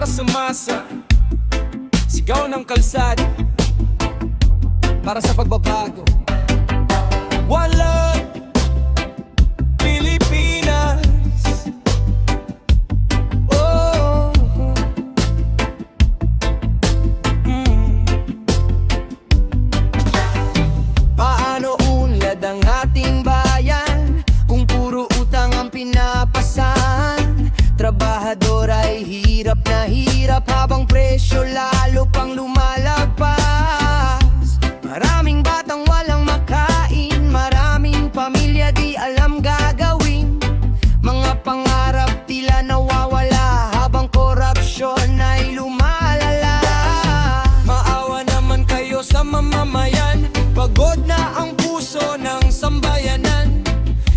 para sa masa, sigaw ng kalsada para sa pagbabago. One love, Pilipinas. Oh, Paano unlad ang ating bayan kung puro utang ang pinapasan? Trabahador ay hirap na hirap habang presyo lalo pang lumalagpas. Maraming batang walang makain, maraming pamilya di alam gagawin. Mga pangarap tila nawawala habang korupsyon ay lumalala. Maawa naman kayo sa mamamayan, pagod na ang puso ng sambayanan.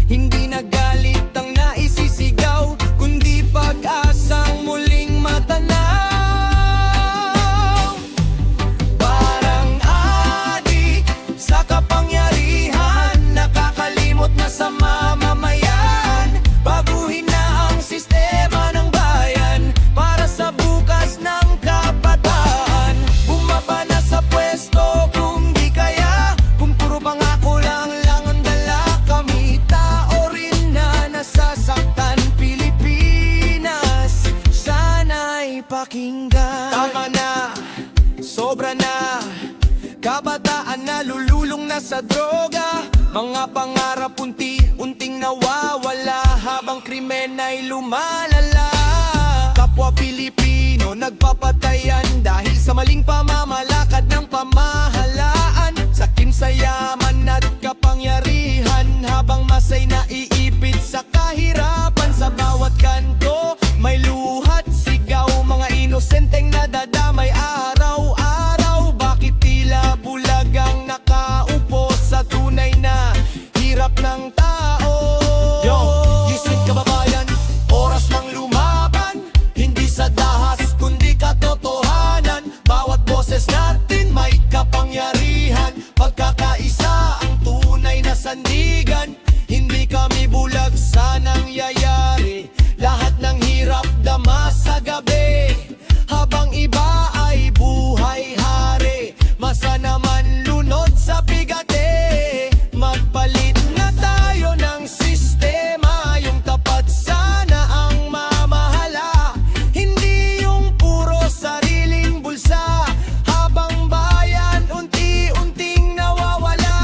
Hindi na galit ang naisisigaw, kundi pag-asang muling matanaw. Parang adik sa kapangyarihan, nakakalimot na sa mamamayan. Baguhin na ang sistema ng bayan para sa bukas ng kabataan. Bumaba na sa pwesto kung di kaya, kung puro pangako lang ang dala. Kami tao rin na nasasaktan. Pilipinas, sana'y pakinggan. Tama na, sobra na, kabataan na lululong na sa droga. Mga pangarap unti-unting nawawala habang krimen ay lumalala. Kapwa Pilipino nagpapatayan dahil sa maling pamamalakad ng pamahalaan. Sakim sa yaman at kapangyarihan habang masay na iipit sa kahirapan. Sa bawat kanto may luhat sigaw, mga inosenteng nadadamay araw-araw. Bakit tila bulag ang nakaupo sa tunay na hirap ng tao? Yo, isip kababayan, oras ng lumaban, hindi sa dahas kundi katotohanan. Bawat boses natin may kapangyarihan, pagkakaisa ang tunay na sandigan. Hindi kami bulag sa nangyayari, lahat ng hirap dama sa gabi. Habang iba ay buhay hari, masa naman lunod sa bigate. Magpalit na tayo ng sistema, yung tapat sana ang mamahala. Hindi yung puro sariling bulsa, habang bayan unti-unting nawawala.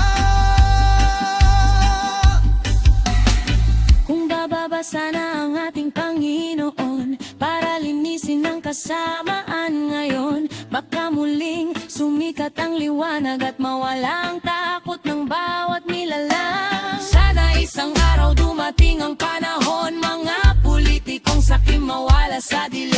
Kung bababa sana ang ating Panginoon para linisin ang kasamaan ngayon, baka muling sumikat ang liwanag at mawala ang takot ng bawat nilalang. Sana isang araw dumating ang panahon, mga politikong sakim mawala sa dilim.